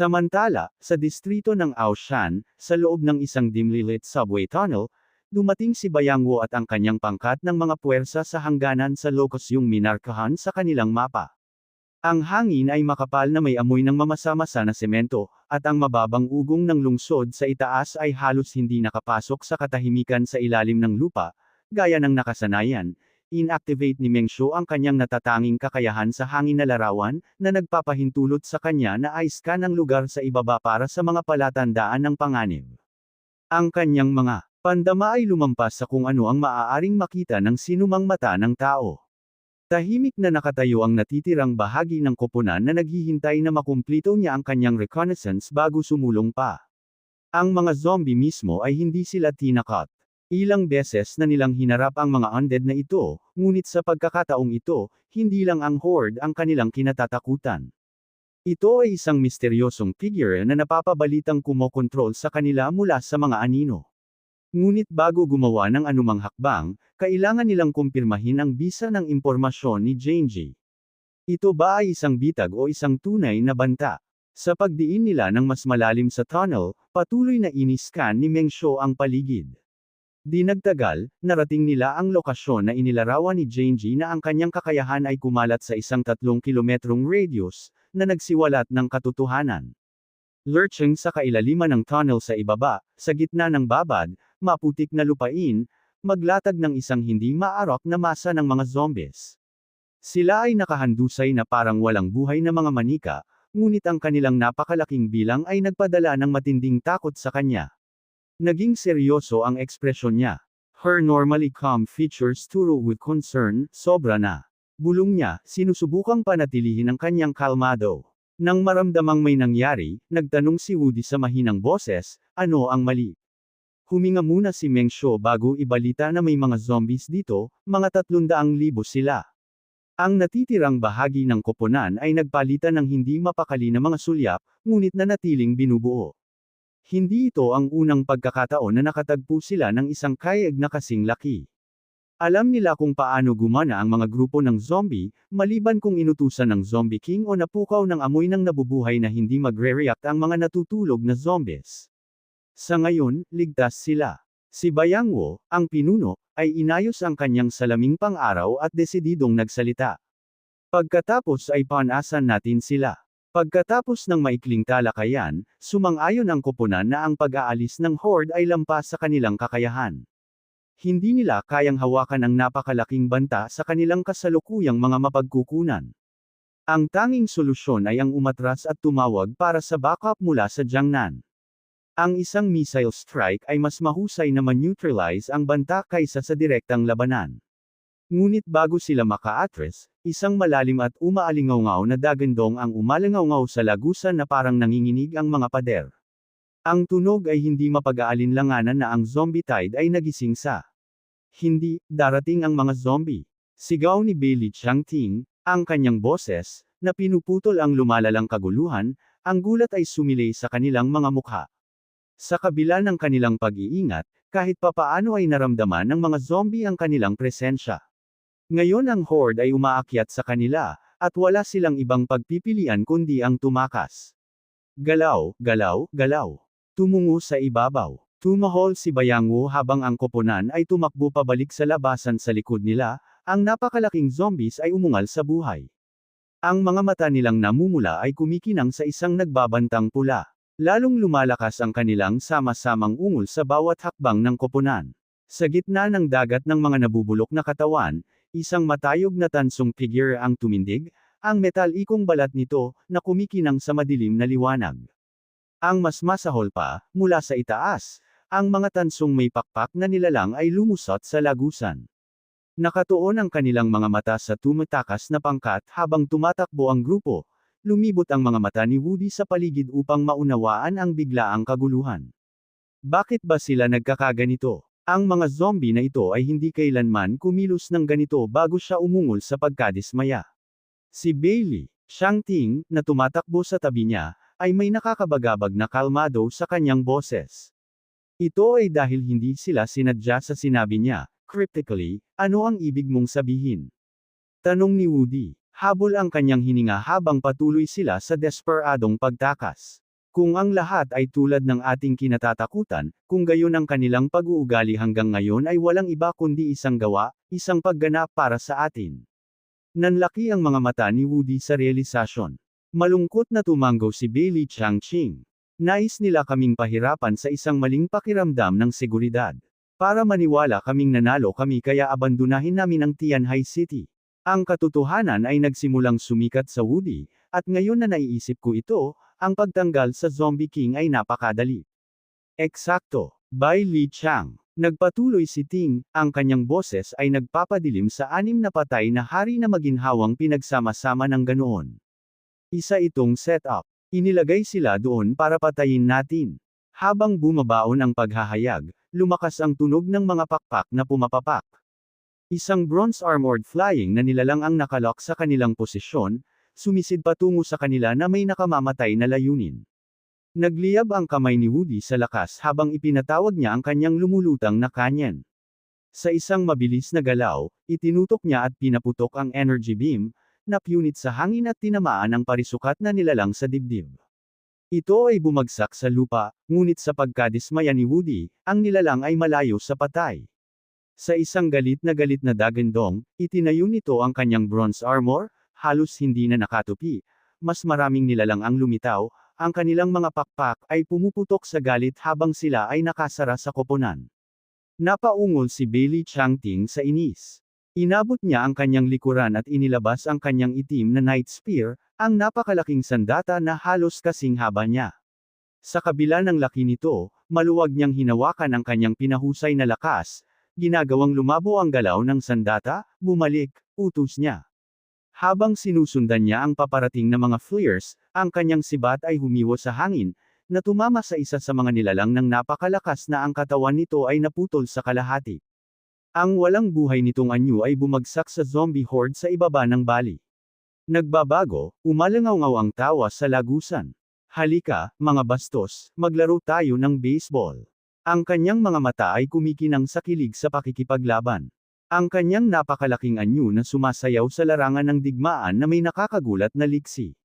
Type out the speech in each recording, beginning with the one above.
Samantala, sa distrito ng Aoshan, sa loob ng isang dimly lit subway tunnel, dumating si Bayangwo at ang kanyang pangkat ng mga puwersa sa hangganan sa lokasyong minarkahan sa kanilang mapa. Ang hangin ay makapal na may amoy ng mamasa-masa na semento, at ang mababang ugong ng lungsod sa itaas ay halos hindi nakapasok sa katahimikan sa ilalim ng lupa, gaya ng nakasanayan. Inactivate ni Mengsho ang kanyang natatanging kakayahan sa hangin na larawan, na nagpapahintulot sa kanya na i-scan ang lugar sa ibaba para sa mga palatandaan ng panganib. Ang kanyang mga pandama ay lumampas sa kung ano ang maaaring makita ng sinumang mata ng tao. Tahimik na nakatayo ang natitirang bahagi ng koponan na naghihintay na makumplito niya ang kanyang reconnaissance bago sumulong pa. Ang mga zombie mismo ay hindi sila tinakot. Ilang beses na nilang hinarap ang mga undead na ito, ngunit sa pagkakataong ito, hindi lang ang horde ang kanilang kinatatakutan. Ito ay isang misteryosong figure na napapabalitang kumokontrol sa kanila mula sa mga anino. Ngunit bago gumawa ng anumang hakbang, kailangan nilang kumpirmahin ang bisa ng impormasyon ni Genji. Ito ba ay isang bitag o isang tunay na banta? Sa pagdiin nila ng mas malalim sa tunnel, patuloy na iniskan ni Mengsho ang paligid. Di nagtagal, narating nila ang lokasyon na inilarawan ni Genji na ang kanyang kakayahan ay kumalat sa isang 3 kilometrong radius, na nagsiwalat ng katotohanan. Lurching sa kailaliman ng tunnel sa ibaba, sa gitna ng babad, maputik na lupain, maglatag ng isang hindi maarok na masa ng mga zombies. Sila ay nakahandusay na parang walang buhay na mga manika, ngunit ang kanilang napakalaking bilang ay nagpadala ng matinding takot sa kanya. Naging seryoso ang ekspresyon niya. Her normally calm features turo with concern, sobra na. Bulong niya, sinusubukang panatilihin ang kanyang kalmado. Nang maramdamang may nangyari, nagtanong si Woody sa mahinang boses, ano ang mali? Huminga muna si Mengsho bago ibalita na may mga zombies dito, mga 300,000 sila. Ang natitirang bahagi ng koponan ay nagpalitan ng hindi mapakali na mga sulyap, ngunit nanatiling binubuo. Hindi ito ang unang pagkakataon na nakatagpo sila ng isang kayaig na kasing laki. Alam nila kung paano gumana ang mga grupo ng zombie, maliban kung inutusan ng Zombie King o napukaw ng amoy ng nabubuhay na hindi magre-react ang mga natutulog na zombies. Sa ngayon, ligtas sila. Si Bayangwo, ang pinuno, ay inayos ang kanyang salaming pang-araw at desididong nagsalita. Pagkatapos ay panasan natin sila. Pagkatapos ng maikling talakayan, sumang-ayon ang koponan na ang pag-aalis ng horde ay lampas sa kanilang kakayahan. Hindi nila kayang hawakan ang napakalaking banta sa kanilang kasalukuyang mga mapagkukunan. Ang tanging solusyon ay ang umatras at tumawag para sa backup mula sa Jiangnan. Ang isang missile strike ay mas mahusay na ma-neutralize ang banta kaysa sa direktang labanan. Ngunit bago sila maka-address, isang malalim at umaalingaw na dagandong ang umalingaw sa lagusan na parang nanginginig ang mga pader. Ang tunog ay hindi mapag-aalinlanganan na ang zombie tide ay nagising sa. Hindi, darating ang mga zombie. Sigaw ni Bailey Changting, ang kanyang boses, na pinuputol ang lumalalang kaguluhan, ang gulat ay sumilay sa kanilang mga mukha. Sa kabila ng kanilang pag-iingat, kahit papaano ay naramdaman ng mga zombie ang kanilang presensya. Ngayon ang horde ay umaakyat sa kanila, at wala silang ibang pagpipilian kundi ang tumakas. Galaw, galaw, galaw. Tumungo sa ibabaw. Tumahol si Bayangwo habang ang koponan ay tumakbo pabalik sa labasan sa likod nila, ang napakalaking zombies ay umungal sa buhay. Ang mga mata nilang namumula ay kumikinang sa isang nagbabantang pula. Lalong lumalakas ang kanilang sama-samang ungol sa bawat hakbang ng koponan. Sa gitna ng dagat ng mga nabubulok na katawan, isang matayog na tansong figure ang tumindig, ang metalikong balat nito, na kumikinang sa madilim na liwanag. Ang mas masahol pa, mula sa itaas, ang mga tansong may pakpak na nilalang ay lumusot sa lagusan. Nakatuon ang kanilang mga mata sa tumatakas na pangkat habang tumatakbo ang grupo. Lumibot ang mga mata ni Woody sa paligid upang maunawaan ang biglaang kaguluhan. Bakit ba sila nagkakaganito? Ang mga zombie na ito ay hindi kailanman kumilos ng ganito bago siya umungol sa pagkadismaya. Si Bailey Changting, na tumatakbo sa tabi niya, ay may nakakabagabag na kalmado sa kanyang boses. Ito ay dahil hindi sila sinadya sa sinabi niya. Cryptically, ano ang ibig mong sabihin? Tanong ni Woody. Habol ang kanyang hininga habang patuloy sila sa desperadong pagtakas. Kung ang lahat ay tulad ng ating kinatatakutan, kung gayon ang kanilang pag-uugali hanggang ngayon ay walang iba kundi isang gawa, isang pagganap para sa atin. Nanlaki ang mga mata ni Woody sa realisasyon. Malungkot na tumango si Bailey Changqing. Nais nila kaming pahirapan sa isang maling pakiramdam ng seguridad. Para maniwala kaming nanalo kami kaya abandonahin namin ang Tianhai City. Ang katotohanan ay nagsimulang sumikat sa Woody, at ngayon na naiisip ko ito, ang pagtanggal sa Zombie King ay napakadali. Eksakto. By Li Chang. Nagpatuloy si Ting, ang kanyang boses ay nagpapadilim sa 6 na patay na hari na maginhawang pinagsama-sama ng ganoon. Isa itong setup. Inilagay sila doon para patayin natin. Habang bumabaon ang paghahayag, lumakas ang tunog ng mga pakpak na pumapapak. Isang bronze-armored flying na nilalang ang nakalok sa kanilang posisyon, sumisid patungo sa kanila na may nakamamatay na layunin. Nagliyab ang kamay ni Woody sa lakas habang ipinatawag niya ang kanyang lumulutang na kanyan. Sa isang mabilis na galaw, itinutok niya at pinaputok ang energy beam, na punit sa hangin at tinamaan ang parisukat na nilalang sa dibdib. Ito ay bumagsak sa lupa, ngunit sa pagkadismaya ni Woody, ang nilalang ay malayo sa patay. Sa isang galit na dagandong, itinayo nito ang kanyang bronze armor, halos hindi na nakatupi, mas maraming nilalang ang lumitaw, ang kanilang mga pakpak ay pumuputok sa galit habang sila ay nakasara sa koponan. Napaungol si Bailey Changqing sa inis. Inabot niya ang kanyang likuran at inilabas ang kanyang itim na Night Spear, ang napakalaking sandata na halos kasing haba niya. Sa kabila ng laki nito, maluwag niyang hinawakan ang kanyang pinahusay na lakas, ginagawang lumabo ang galaw ng sandata, bumalik, utos niya. Habang sinusundan niya ang paparating na mga flares, ang kanyang sibat ay humiwa sa hangin, na tumama sa isa sa mga nilalang ng napakalakas na ang katawan nito ay naputol sa kalahati. Ang walang buhay nitong anyo ay bumagsak sa zombie horde sa ibaba ng bali. Nagbabago, umalangaw-ngaw ang tawa sa lagusan. Halika, mga bastos, maglaro tayo ng baseball. Ang kanyang mga mata ay kumikinang sa kilig sa pakikipaglaban. Ang kanyang napakalaking anyo na sumasayaw sa larangan ng digmaan na may nakakagulat na liksi.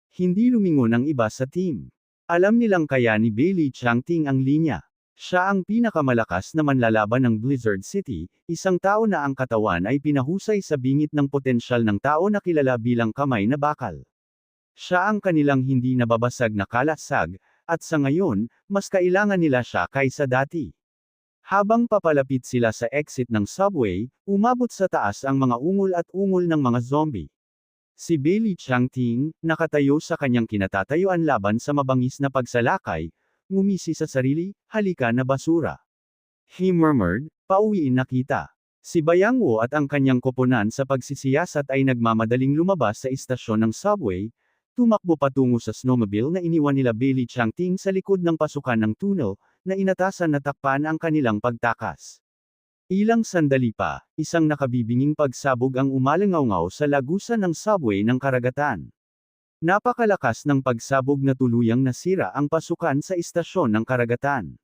Hindi lumingon ang iba sa team. Alam nilang kaya ni Bailey Changqing ang linya. Siya ang pinakamalakas na manlalaban ng Blizzard City, isang tao na ang katawan ay pinahusay sa bingit ng potensyal ng tao na kilala bilang kamay na bakal. Siya ang kanilang hindi nababasag na kalasag, at sa ngayon, mas kailangan nila siya kaysa dati. Habang papalapit sila sa exit ng subway, umabot sa taas ang mga ungol at ungol ng mga zombie. Si Bailey Changqing, nakatayo sa kanyang kinatatayuan laban sa mabangis na pagsalakay, ngumisi sa sarili, halika na basura. He murmured, pauwiin na kita. Si Bayang Wu at ang kanyang koponan sa pagsisiyasat ay nagmamadaling lumabas sa istasyon ng subway, tumakbo patungo sa snowmobile na iniwan nila Bailey Changqing sa likod ng pasukan ng tunnel, na inatasan na takpan ang kanilang pagtakas. Ilang sandali pa, isang nakabibinging pagsabog ang umalangaw-ngaw sa lagusan ng subway ng karagatan. Napakalakas ng pagsabog na tuluyang nasira ang pasukan sa istasyon ng karagatan.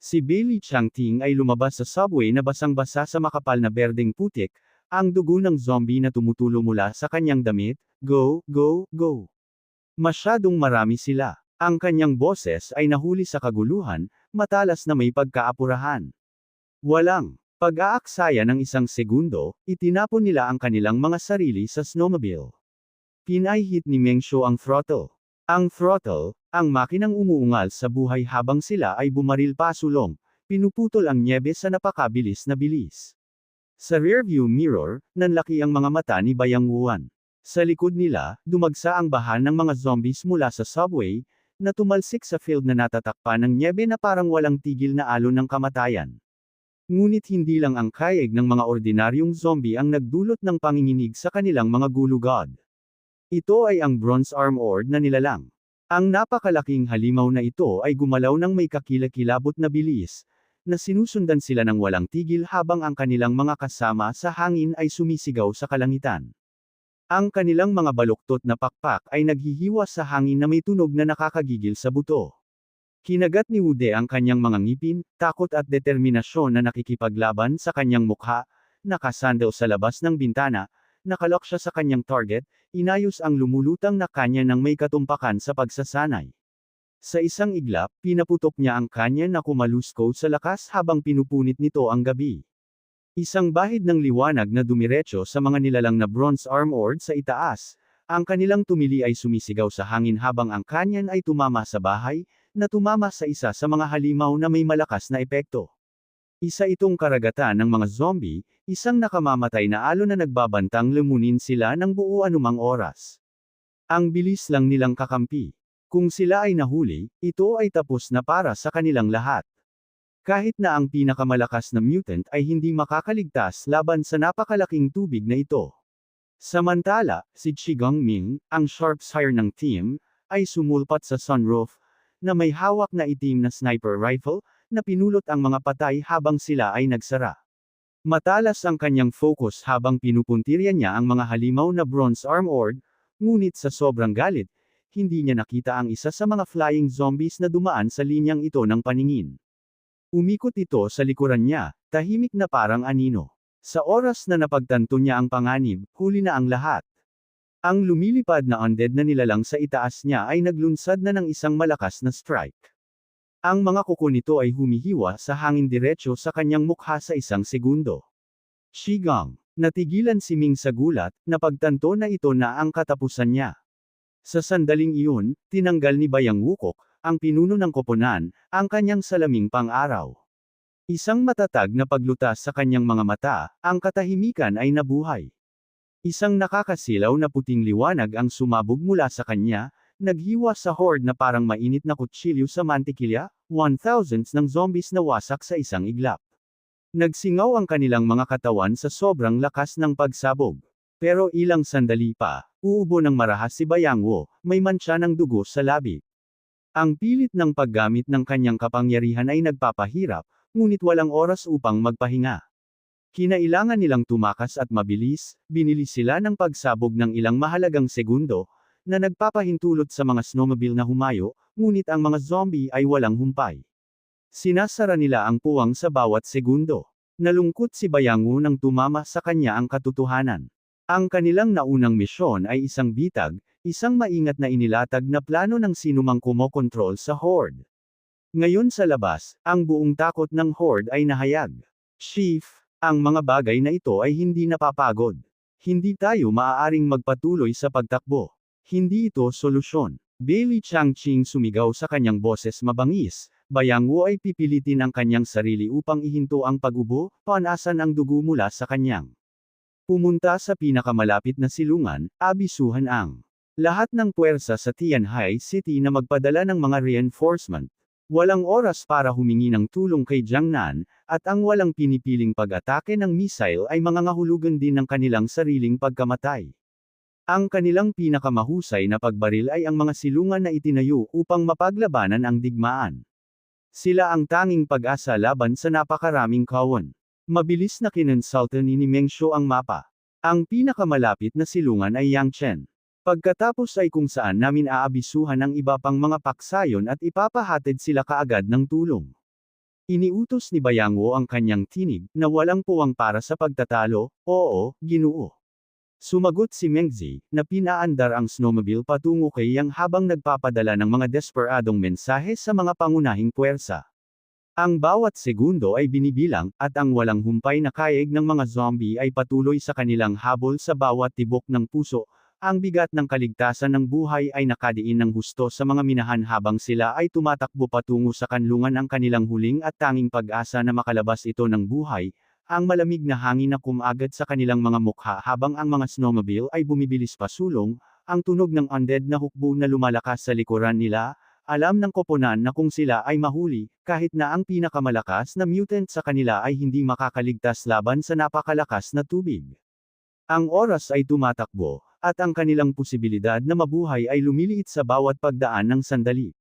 Si Bailey Changqing ay lumabas sa subway na basang-basa sa makapal na berdeng putik, ang dugo ng zombie na tumutulo mula sa kanyang damit, go, go, go. Masyadong marami sila. Ang kanyang boses ay nahuli sa kaguluhan, matalas na may pagkaapurahan. Walang pag-aaksaya ng isang segundo, itinapon nila ang kanilang mga sarili sa snowmobile. Pinay-hit ni Mengsho ang throttle. Ang throttle, ang makinang umuungal sa buhay habang sila ay bumaril pasulong, pinuputol ang nyebe sa napakabilis na bilis. Sa rearview mirror, nanlaki ang mga mata ni Bayang Wuan. Sa likod nila, dumagsa ang bahan ng mga zombies mula sa subway, na tumalsik sa field na natatakpan ng nyebe na parang walang tigil na alon ng kamatayan. Ngunit hindi lang ang kaig ng mga ordinaryong zombie ang nagdulot ng panginginig sa kanilang mga gulugod. Ito ay ang bronze armored na nilalang. Ang napakalaking halimaw na ito ay gumalaw ng may kakilakilabot na bilis, na sinusundan sila ng walang tigil habang ang kanilang mga kasama sa hangin ay sumisigaw sa kalangitan. Ang kanilang mga baluktot na pakpak ay naghihiwa sa hangin na may tunog na nakakagigil sa buto. Kinagat ni Wude ang kanyang mga ngipin, takot at determinasyon na nakikipaglaban sa kanyang mukha, nakasandal sa labas ng bintana, nakalok siya sa kanyang target, inayos ang lumulutang na kanya ng may katumpakan sa pagsasanay. Sa isang iglap, pinaputok niya ang kanya na kumalusko sa lakas habang pinupunit nito ang gabi. Isang bahid ng liwanag na dumiretso sa mga nilalang na bronze armored sa itaas. Ang kanilang tumili ay sumisigaw sa hangin habang ang kanyan ay tumama sa bahay, na tumama sa isa sa mga halimaw na may malakas na epekto. Isa itong karagatan ng mga zombie, isang nakamamatay na alon na nagbabantang lumunin sila ng buo anumang oras. Ang bilis lang nilang kakampi. Kung sila ay nahuli, ito ay tapos na para sa kanilang lahat. Kahit na ang pinakamalakas na mutant ay hindi makakaligtas laban sa napakalaking tubig na ito. Samantala, si Chigang Ming, ang sharp sire ng team, ay sumulpat sa sunroof, na may hawak na itim na sniper rifle, na pinulot ang mga patay habang sila ay nagsara. Matalas ang kanyang focus habang pinupuntirya niya ang mga halimaw na bronze armored, ngunit sa sobrang galit, hindi niya nakita ang isa sa mga flying zombies na dumaan sa linyang ito ng paningin. Umikot ito sa likuran niya, tahimik na parang anino. Sa oras na napagtanto niya ang panganib, huli na ang lahat. Ang lumilipad na undead na nilalang sa itaas niya ay naglunsad na ng isang malakas na strike. Ang mga kuko nito ay humihiwa sa hangin diretso sa kanyang mukha sa isang segundo. Shigang, natigilan si Ming sa gulat, napagtanto na ito na ang katapusan niya. Sa sandaling iyon, tinanggal ni Bayang Wukok, ang pinuno ng koponan, ang kanyang salaming pang-araw. Isang matatag na paglutas sa kanyang mga mata, ang katahimikan ay nabuhay. Isang nakakasilaw na puting liwanag ang sumabog mula sa kanya, naghiwa sa horde na parang mainit na kutsilyo sa mantikilya, 1,000s ng zombies na wasak sa isang iglap. Nagsingaw ang kanilang mga katawan sa sobrang lakas ng pagsabog. Pero ilang sandali pa, uubo ng marahas si Bayang Wo, may mantsa ng dugo sa labi. Ang pilit ng paggamit ng kanyang kapangyarihan ay nagpapahirap, ngunit walang oras upang magpahinga. Kinailangan nilang tumakas at mabilis, binili sila ng pagsabog ng ilang mahalagang segundo, na nagpapahintulot sa mga snowmobile na humayo, ngunit ang mga zombie ay walang humpay. Sinasara nila ang puwang sa bawat segundo. Nalungkot si Bayang Wo nang tumama sa kanya ang katotohanan. Ang kanilang naunang misyon ay isang bitag, isang maingat na inilatag na plano ng sinumang kumokontrol sa horde. Ngayon sa labas, ang buong takot ng horde ay nahayag. Chief, ang mga bagay na ito ay hindi napapagod. Hindi tayo maaaring magpatuloy sa pagtakbo. Hindi ito solusyon. Bailey Changqing sumigaw sa kanyang boses mabangis, Bayang Wo ay pipilitin ang kanyang sarili upang ihinto ang pag-ubo, panasan ang dugo mula sa kanyang. Pumunta sa pinakamalapit na silungan, abisuhan ang lahat ng puwersa sa Tianhai City na magpadala ng mga reinforcement. Walang oras para humingi ng tulong kay Jiangnan, at ang walang pinipiling pag-atake ng missile ay mangangahulugan din ng kanilang sariling pagkamatay. Ang kanilang pinakamahusay na pagbaril ay ang mga silungan na itinayo upang mapaglabanan ang digmaan. Sila ang tanging pag-asa laban sa napakaraming kawon. Mabilis na kinonsultan ni Mengsho ang mapa. Ang pinakamalapit na silungan ay Yangchen. Pagkatapos ay kung saan namin aabisuhan ang iba pang mga paksayon at ipapahatid sila kaagad ng tulong. Iniutos ni Bayang Wo ang kanyang tinig, na walang puwang para sa pagtatalo, oo, ginoo. Sumagot si Mengzi, na pinaandar ang snowmobile patungo kay Yang habang nagpapadala ng mga desperadong mensahe sa mga pangunahing puwersa. Ang bawat segundo ay binibilang, at ang walang humpay na kaig ng mga zombie ay patuloy sa kanilang habol sa bawat tibok ng puso. Ang bigat ng kaligtasan ng buhay ay nakadiin ng husto sa mga minahan habang sila ay tumatakbo patungo sa kanlungan ang kanilang huling at tanging pag-asa na makalabas ito ng buhay. Ang malamig na hangin na kumagad sa kanilang mga mukha habang ang mga snowmobile ay bumibilis pasulong, ang tunog ng undead na hukbo na lumalakas sa likuran nila, alam ng koponan na kung sila ay mahuli, kahit na ang pinakamalakas na mutant sa kanila ay hindi makakaligtas laban sa napakalakas na tubig. Ang oras ay tumatakbo, at ang kanilang posibilidad na mabuhay ay lumiliit sa bawat pagdaan ng sandali.